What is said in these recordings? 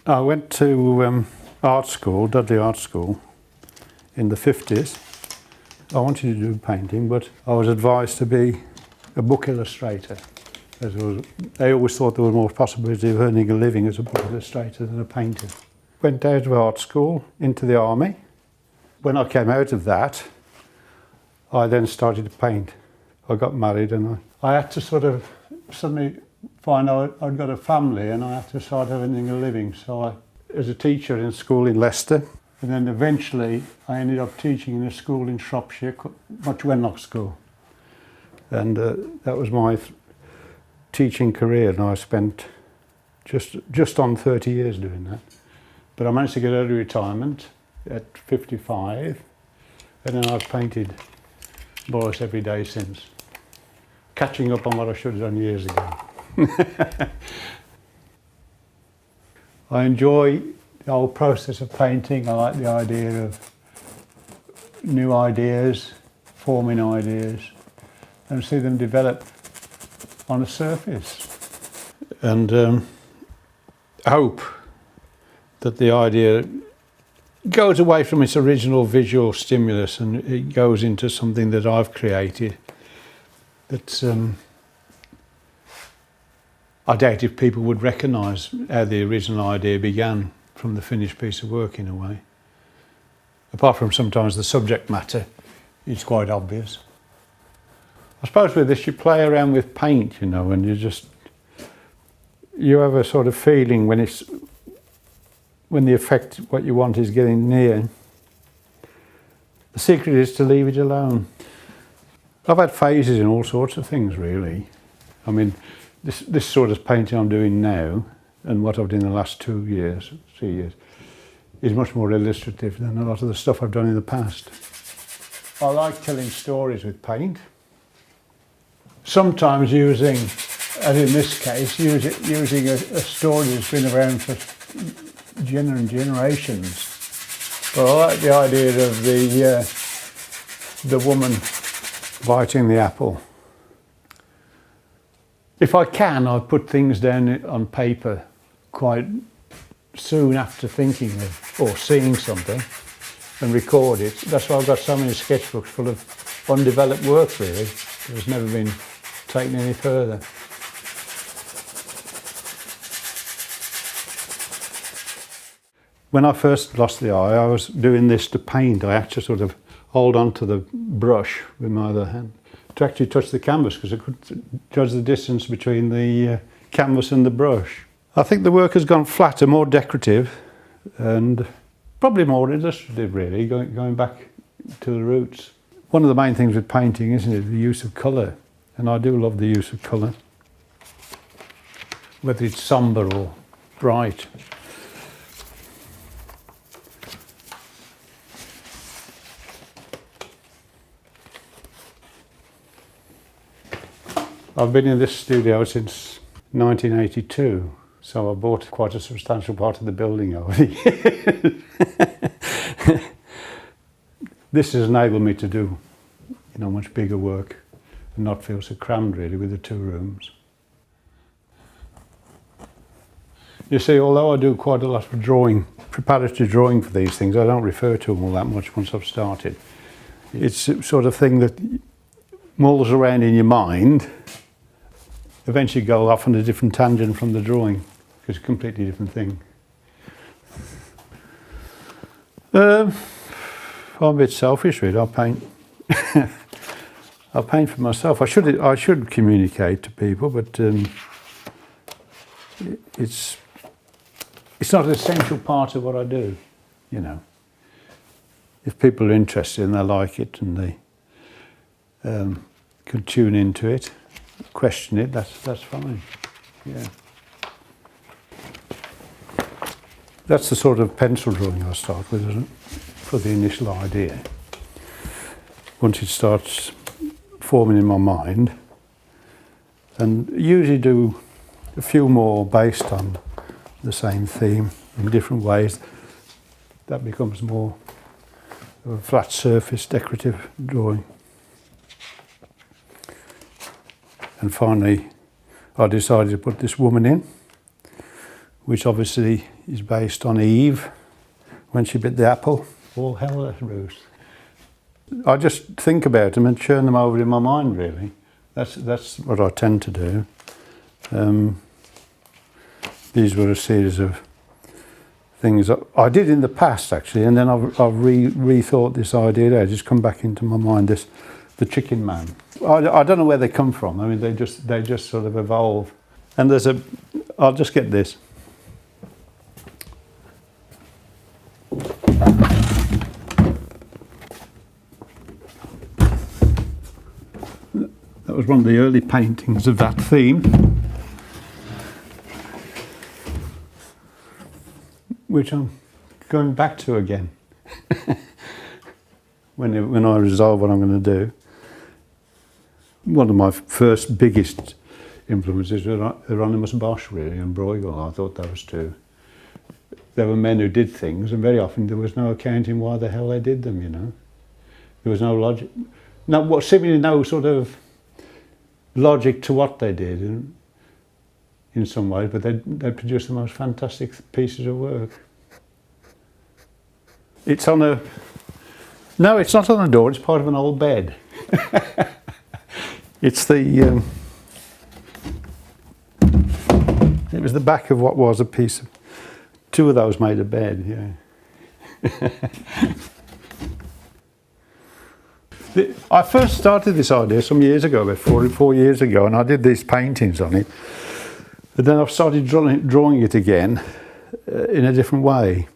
I went to art school, Dudley Art School, in the 50s. I wanted to do painting, but I was advised to be a book illustrator. They always thought there was more possibility of earning a living as a book illustrator than a painter. Went out of art school into the army. When I came out of that, I then started to paint. I got married and I had to sort of suddenly find out I'd got a family and I had to start earning a living. So I was a teacher in school in Leicester, and then eventually I ended up teaching in a school in Shropshire, Much Wenlock School. And that was my teaching career, and I spent just on 30 years doing that. But I managed to get early retirement at 55, and then I've painted more or less every day since, catching up on what I should have done years ago. I enjoy the whole process of painting. I like the idea of new ideas, forming ideas, and see them develop on a surface. And hope that the idea goes away from its original visual stimulus and it goes into something that I've created that's I doubt if people would recognise how the original idea began from the finished piece of work in a way. Apart from sometimes the subject matter, it's quite obvious. I suppose with this you play around with paint, you know, and you have a sort of feeling when the effect, what you want, is getting near. The secret is to leave it alone. I've had phases in all sorts of things, really. I mean, this sort of painting I'm doing now, and what I've done in the last 3 years, is much more illustrative than a lot of the stuff I've done in the past. I like telling stories with paint. Sometimes using, as in this case, using a story that's been around for generations. But I like the idea of the woman biting the apple. If I can, I put things down on paper quite soon after thinking of or seeing something and record it. That's why I've got so many sketchbooks full of undeveloped work, really. It's never been taken any further. When I first lost the eye, I was doing this to paint. I had to sort of hold on to the brush with my other hand to actually touch the canvas, because I couldn't judge the distance between the canvas and the brush. I think the work has gone flatter, more decorative, and probably more illustrative, really, going back to the roots. One of the main things with painting, isn't it, the use of colour, and I do love the use of colour, whether it's sombre or bright. I've been in this studio since 1982, so I bought quite a substantial part of the building over the years. This has enabled me to do, much bigger work and not feel so crammed, really, with the 2 rooms. You see, although I do quite a lot of drawing, preparatory drawing for these things, I don't refer to them all that much once I've started. It's a sort of thing that mulls around in your mind, eventually go off on a different tangent from the drawing, because it's a completely different thing. I'm a bit selfish, really. I paint. I paint for myself. I should communicate to people, but it's not an essential part of what I do. If people are interested and they like it and they can tune into it, question it, that's fine. Yeah. That's the sort of pencil drawing I start with, isn't it? For the initial idea. Once it starts forming in my mind, and usually do a few more based on the same theme in different ways, that becomes more of a flat surface decorative drawing. And finally, I decided to put this woman in, which obviously is based on Eve when she bit the apple. All hell let loose. I just think about them and churn them over in my mind, really. That's what I tend to do. These were a series of things I did in the past, actually, and then I've rethought this idea. It's just come back into my mind. The chicken man. I don't know where they come from. I mean, they just sort of evolve. And I'll just get this. That was one of the early paintings of that theme, which I'm going back to again when I resolve what I'm going to do. One of my first biggest influences were Hieronymus Bosch, really, and Bruegel. I thought those two. There were men who did things, and very often there was no accounting why the hell they did them, you know. There was no logic. Seemingly no sort of logic to what they did in some ways, but they produced the most fantastic pieces of work. It's on a... No, it's not on a door, it's part of an old bed. It's the... It was the back of what was a piece of... Two of those made a bed, yeah. I first started this idea some years ago, about 4 years ago, and I did these paintings on it. But then I've started drawing it again in a different way,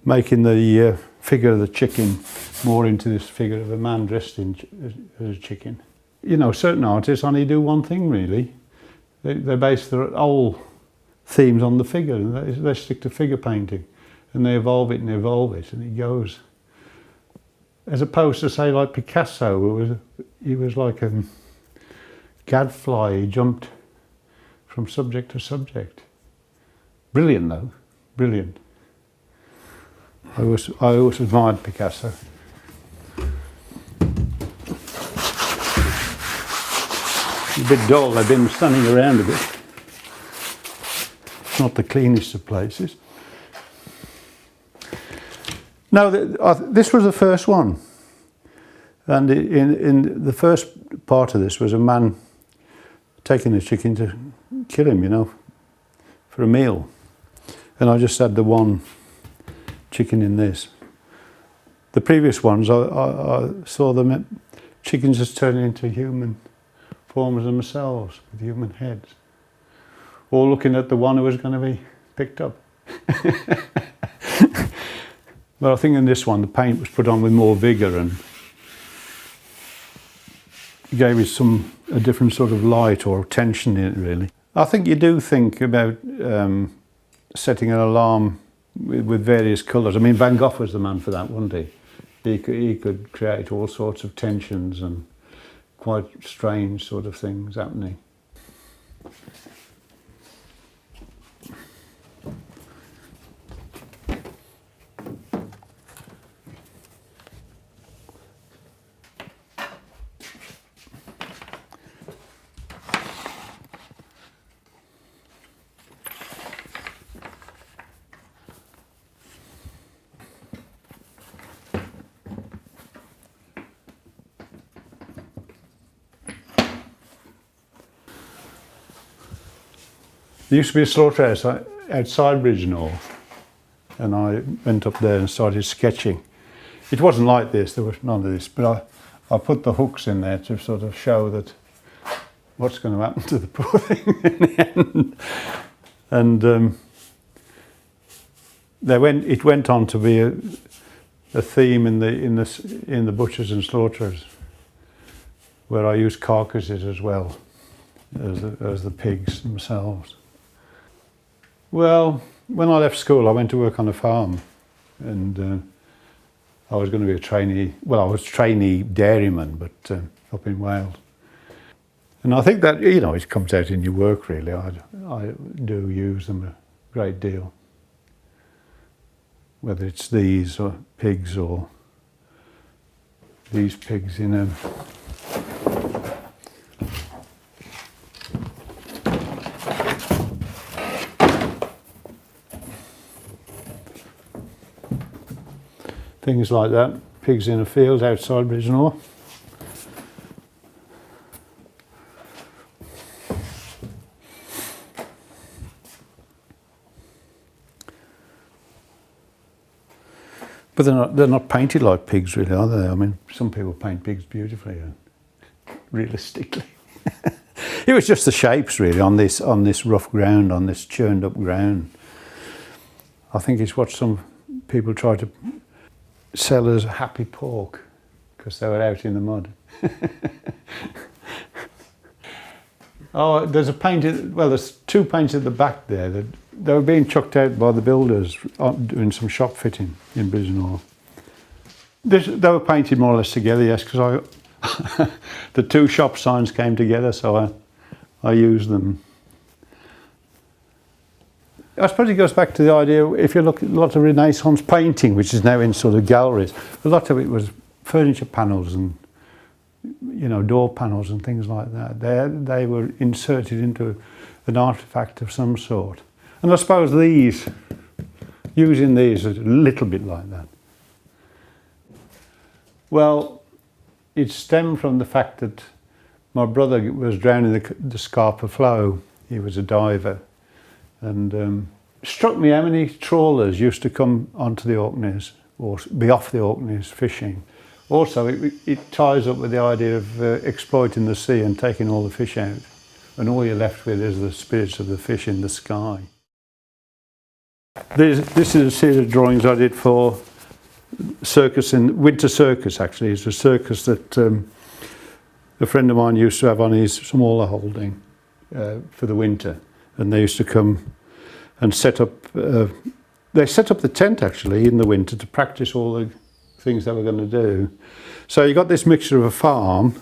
making the figure of the chicken more into this figure of a man dressed as a chicken. You know, certain artists only do one thing, really. They base their whole themes on the figure, and they stick to figure painting, and they evolve it, and it goes. As opposed to, say, like Picasso, he was like a gadfly. He jumped from subject to subject. Brilliant, though. Brilliant. I always admired Picasso. A bit dull. They've been standing around a bit. It's not the cleanest of places. No, this was the first one, and in the first part of this was a man taking a chicken to kill him, you know, for a meal, and I just had the one chicken in this. The previous ones, I saw them chickens just turning into human forms themselves with human heads, all looking at the one who was going to be picked up. But I think in this one, the paint was put on with more vigour and gave it a different sort of light or tension in it, really. I think you do think about setting an alarm with various colours. I mean, Van Gogh was the man for that, wasn't he? He could create all sorts of tensions and quite strange sort of things happening. There used to be a slaughterhouse outside Bridge North, and I went up there and started sketching. It wasn't like this, there was none of this, but I put the hooks in there to sort of show that what's going to happen to the poor thing in the end. And it went on to be a theme in the butchers and slaughterers, where I used carcasses as well as the pigs themselves. Well, when I left school, I went to work on a farm, and I was going to be a trainee. Well, I was trainee dairyman, but up in Wales. And I think that, you know, it comes out in your work, really. I do use them a great deal, whether it's these or pigs or these pigs in a... things like that. Pigs in a field outside Bridgenorth. But they're not painted like pigs, really, are they? I mean, some people paint pigs beautifully and realistically. It was just the shapes, really, on this rough ground, on this churned up ground. I think it's what some people try to sell as happy pork, because they were out in the mud. Oh, there's a paint, well, there's two paints at the back there. They were being chucked out by the builders doing some shop fitting in Bridgenorth. They were painted more or less together, yes, because the two shop signs came together, so I used them. I suppose it goes back to the idea, if you look at a lot of Renaissance painting, which is now in sort of galleries, a lot of it was furniture panels and, you know, door panels and things like that. They were inserted into an artefact of some sort. And I suppose using these is a little bit like that. Well, it stemmed from the fact that my brother was drowning the Scarpa Flow. He was a diver. And struck me how many trawlers used to come onto the Orkneys or be off the Orkneys fishing. Also, it ties up with the idea of exploiting the sea and taking all the fish out. And all you're left with is the spirits of the fish in the sky. This is a series of drawings I did for circus in Winter Circus, actually. It's a circus that a friend of mine used to have on his smaller holding for the winter. And they used to come and set up, they set up the tent actually in the winter to practice all the things they were going to do. So you got this mixture of a farm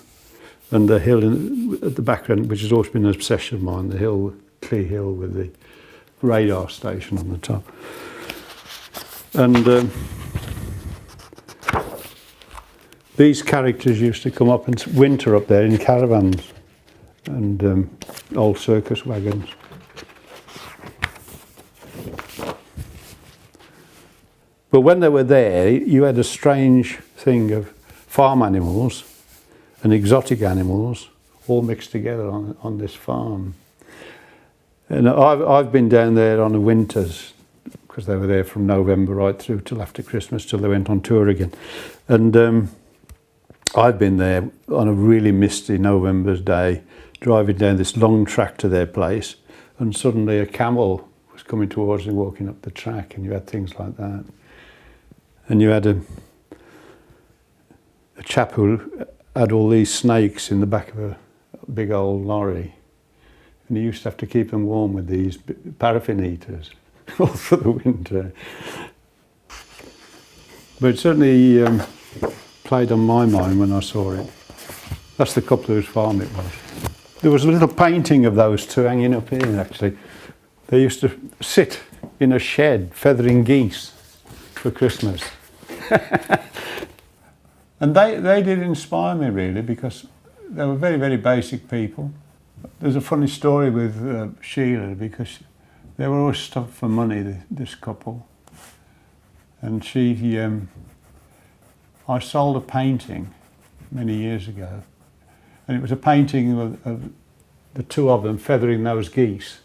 and the hill at the background, which has always been an obsession of mine, the hill, Clee Hill with the radar station on the top. And these characters used to come up and winter up there in caravans and old circus wagons. But when they were there, you had a strange thing of farm animals and exotic animals all mixed together on this farm. And I've been down there on the winters, because they were there from November right through till after Christmas, till they went on tour again. And I've been there on a really misty November's day, driving down this long track to their place, and suddenly a camel was coming towards me, walking up the track, and you had things like that. And you had a chap who had all these snakes in the back of a big old lorry, and he used to have to keep them warm with these paraffin heaters all for the winter. But it certainly played on my mind when I saw it. That's the couple whose farm it was. There was a little painting of those two hanging up here, actually. They used to sit in a shed feathering geese for Christmas. And they did inspire me, really, because they were very, very basic people. There's a funny story with Sheila, because they were always stuffed for money, this couple. And I sold a painting many years ago, and it was a painting of the two of them feathering those geese.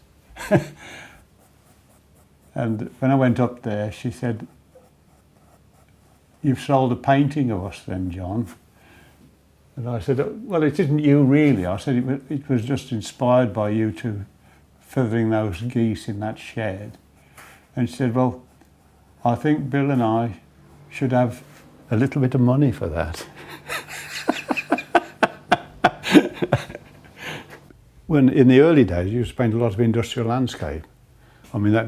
And when I went up there, she said, "You've sold a painting of us then, John?" And I said, "Well, it isn't you really." I said, it was just inspired by you two feathering those geese in that shed. And she said, "Well, I think Bill and I should have a little bit of money for that." When in the early days, you spent a lot of industrial landscape. I mean, that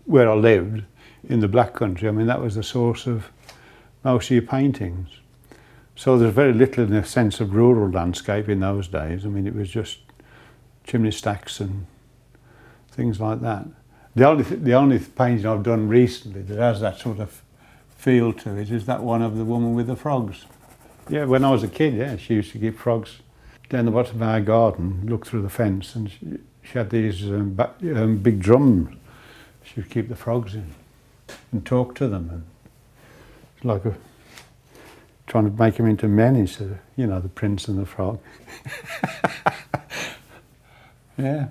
where I lived in the Black Country, I mean, that was the source of most of your paintings. So there's very little in the sense of rural landscape in those days. I mean, it was just chimney stacks and things like that. The only painting I've done recently that has that sort of feel to it is that one of the woman with the frogs. Yeah, when I was a kid, yeah, she used to keep frogs down the bottom of our garden, look through the fence, and she had these big drums. She would keep the frogs in and talk to them. And like trying to make them into men instead of, you know, the Prince and the Frog. Yeah.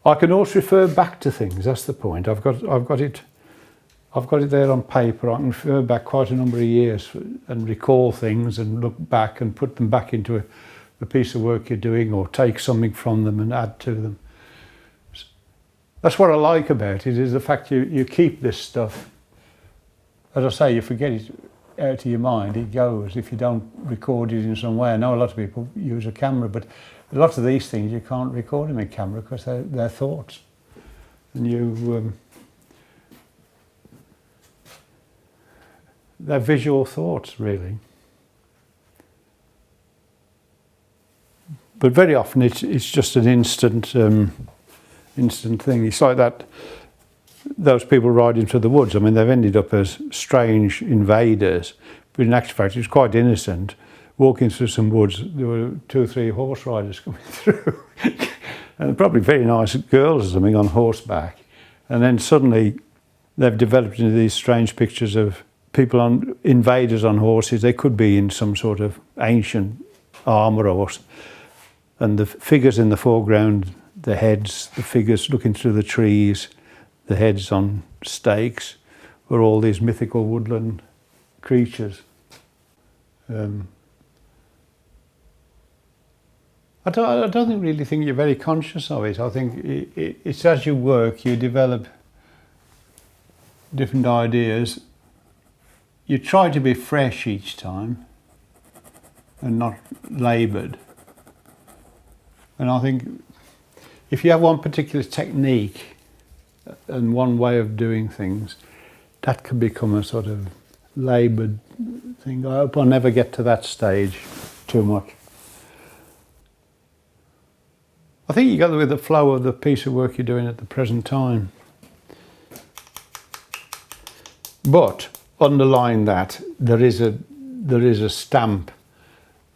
I can also refer back to things. That's the point. I've got it there on paper. I can refer back quite a number of years and recall things and look back and put them back into a piece of work you're doing, or take something from them and add to them. That's what I like about it, is the fact you keep this stuff. As I say, you forget it out of your mind, it goes if you don't record it in some way. I know a lot of people use a camera, but a lot of these things you can't record them in camera because they're thoughts. And they're visual thoughts, really. But very often it's just an instant thing. It's like that. Those people riding through the woods. I mean, they've ended up as strange invaders, but in actual fact, it's quite innocent. Walking through some woods, there were 2 or 3 horse riders coming through, and probably very nice girls or something on horseback. And then suddenly, they've developed into these strange pictures of people invaders on horses. They could be in some sort of ancient armour or. And the figures in the foreground, the heads, the figures looking through the trees, the heads on stakes, were all these mythical woodland creatures. I don't really think you're very conscious of it. I think it's as you work, you develop different ideas. You try to be fresh each time and not laboured. And I think if you have one particular technique and one way of doing things, that can become a sort of laboured thing. I hope I never get to that stage too much. I think you go with the flow of the piece of work you're doing at the present time. But underlying that, there is a stamp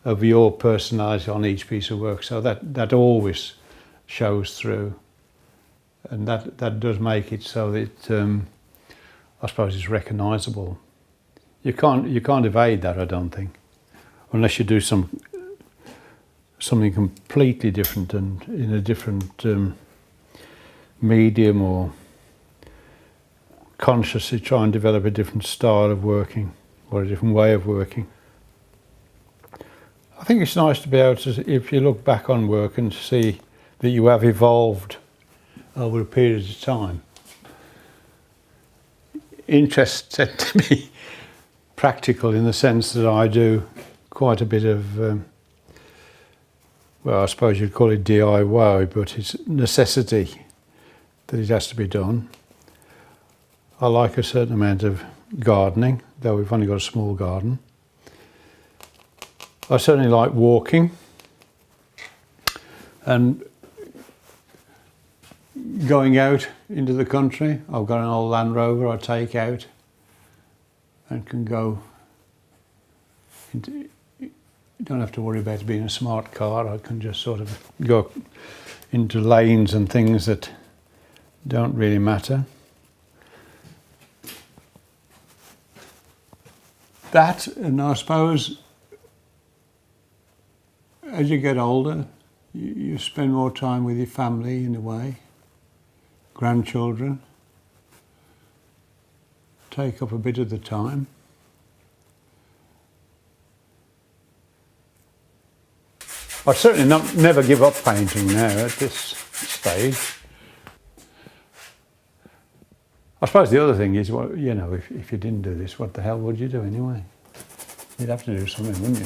of your personality on each piece of work, so that always shows through, and that does make it so that I suppose it's recognisable. You can't evade that, I don't think, unless you do something completely different and in a different medium, or consciously try and develop a different style of working or a different way of working. I think it's nice to be able to, if you look back on work and see that you have evolved over a period of time. Interests tend to be practical in the sense that I do quite a bit of, well, I suppose you'd call it DIY, but it's necessity that it has to be done. I like a certain amount of gardening, though we've only got a small garden. I certainly like walking and going out into the country. I've got an old Land Rover I take out and can go into, you don't have to worry about it being a smart car. I can just sort of go into lanes and things that don't really matter. That, and I suppose as you get older, you spend more time with your family in a way. Grandchildren take up a bit of the time. I certainly never give up painting now at this stage. I suppose the other thing is, well, you know, if you didn't do this, what the hell would you do anyway? You'd have to do something, wouldn't you?